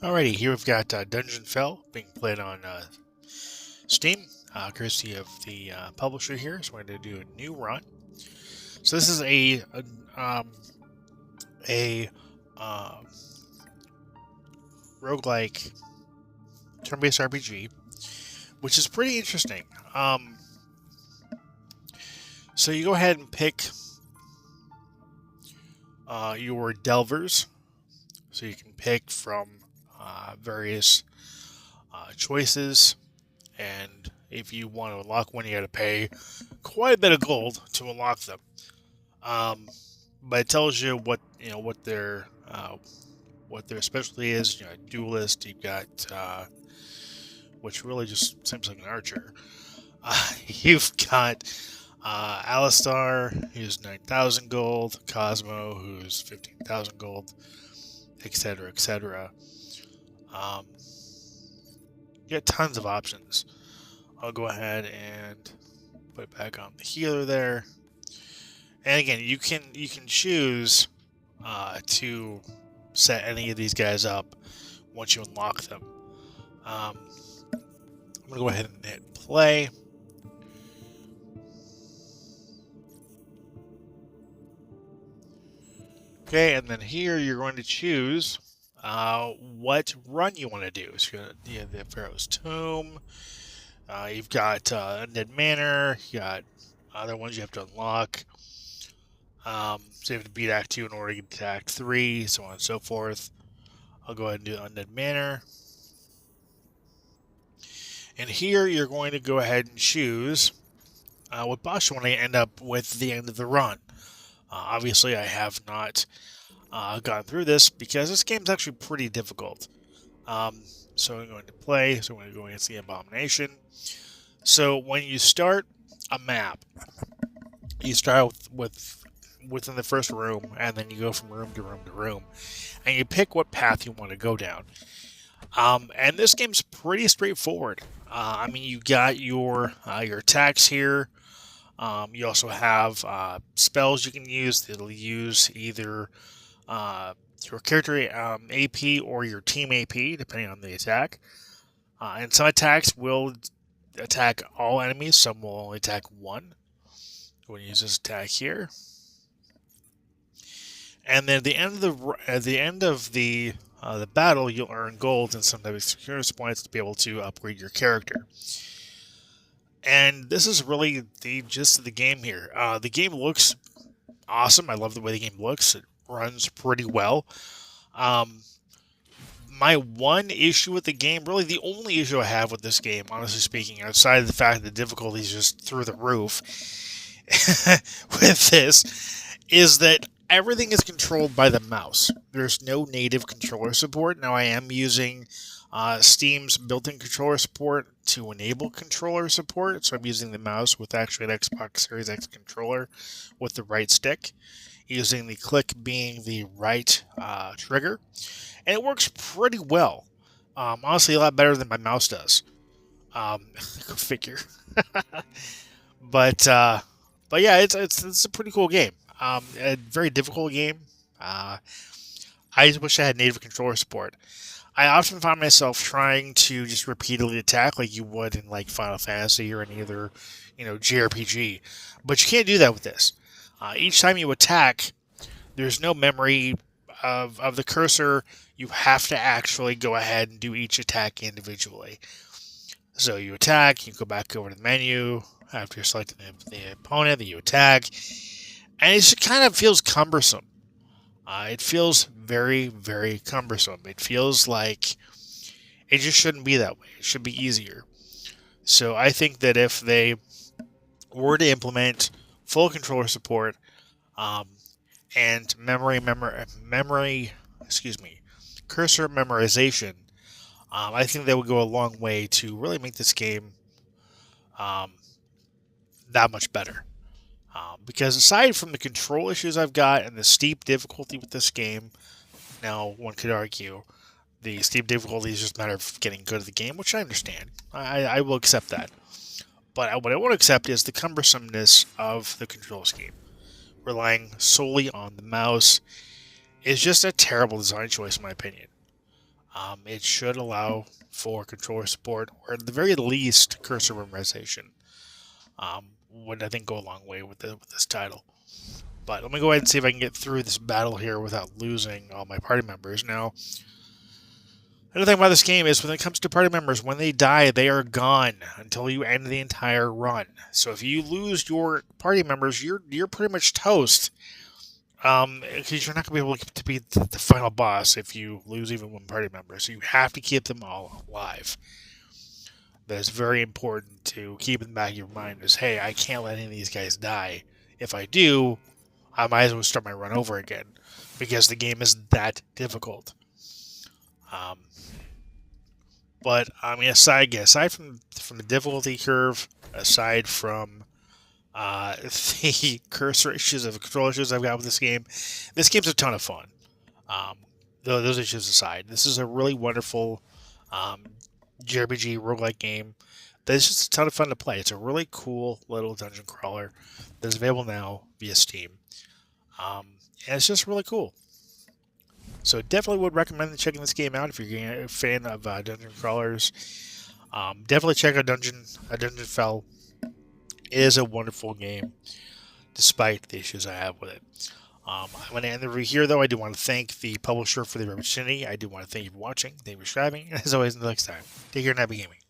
Alrighty, here we've got Dungeonfell being played on Steam, courtesy of the publisher here. So we're going to do a new run. So this is a roguelike turn-based RPG, which is pretty interesting. So you go ahead and pick your delvers. So you can pick from various choices, and if you want to unlock one, you got to pay quite a bit of gold to unlock them. But it tells you what their specialty is. You know, duelist. You've got which really just seems like an archer. You've got Alistar, who's 9,000 gold. Cosmo, who's 15,000 gold, etc., etc. You got tons of options. I'll go ahead and put it back on the healer there. And again, you can choose to set any of these guys up once you unlock them. I'm gonna go ahead and hit play. Okay, and then here you're going to choose what run you want to do. So you have the Pharaoh's Tomb. You've got Undead Manor. You got other ones you have to unlock. So you have to beat Act 2 in order to get to Act 3, so on and so forth. I'll go ahead and do Undead Manor. And here you're going to go ahead and choose what boss you want to end up with at the end of the run. Obviously, I have not gone through this because this game's actually pretty difficult. So I'm going to play. So I'm going to go against the Abomination. So when you start a map, you start within the first room, and then you go from room to room to room, and you pick what path you want to go down. And this game's pretty straightforward. I mean, you got your attacks here. You also have spells you can use that'll use either your character AP or your team AP, depending on the attack. And some attacks will attack all enemies. Some will only attack one. I'm going to use this attack here. And then at the end of the battle, you'll earn gold and some type of experience points to be able to upgrade your character. And this is really the gist of the game here. The game looks awesome. I love the way the game looks. It runs pretty well. My one issue with the game, really the only issue I have with this game, honestly speaking, outside of the fact that the difficulty is just through the roof with this, is that everything is controlled by the mouse. There's no native controller support. Now I am using Steam's built-in controller support to enable controller support, so I'm using the mouse with actually an Xbox Series X controller with the right stick, using the click being the right trigger, and it works pretty well. Honestly, a lot better than my mouse does. Go figure. But yeah, it's a pretty cool game. A very difficult game. I just wish I had native controller support. I often find myself trying to just repeatedly attack like you would in like Final Fantasy or any other, JRPG. But you can't do that with this. Each time you attack, there's no memory of the cursor. You have to actually go ahead and do each attack individually. So you attack, you go back over to the menu after you're selecting the opponent that you attack, and it just kind of feels cumbersome. It feels very, very cumbersome. It feels like it just shouldn't be that way. It should be easier. So I think that if they were to implement full controller support and cursor memorization, I think that would go a long way to really make this game that much better. Because aside from the control issues I've got and the steep difficulty with this game, now one could argue the steep difficulty is just a matter of getting good at the game, which I understand. I will accept that. But what I won't accept is the cumbersomeness of the control scheme. Relying solely on the mouse is just a terrible design choice, in my opinion. It should allow for controller support, or at the very least, cursor memorization. Would I think go a long way with this title. But let me go ahead and see if I can get through this battle here without losing all my party members. Now, another thing about this game is when it comes to party members, when they die, they are gone until you end the entire run. So if you lose your party members, you're pretty much toast. Because you're not going to be able to beat the final boss if you lose even one party member. So you have to keep them all alive. That is very important to keep in the back of your mind is, hey, I can't let any of these guys die. If I do, I might as well start my run over again. Because the game is that difficult. But, I mean, aside from the difficulty curve, aside from the cursor issues of control issues I've got with this game's a ton of fun. Those issues aside, this is a really wonderful JRPG roguelike game that's just a ton of fun to play. It's a really cool little dungeon crawler that's available now via Steam. And it's just really cool. So definitely would recommend checking this game out if you're a fan of dungeon crawlers. Definitely check out Dungeonfell. It is a wonderful game, despite the issues I have with it. I'm going to end the review here, though. I do want to thank the publisher for the opportunity. I do want to thank you for watching. Thank you for subscribing. And as always, until next time, take care and happy gaming.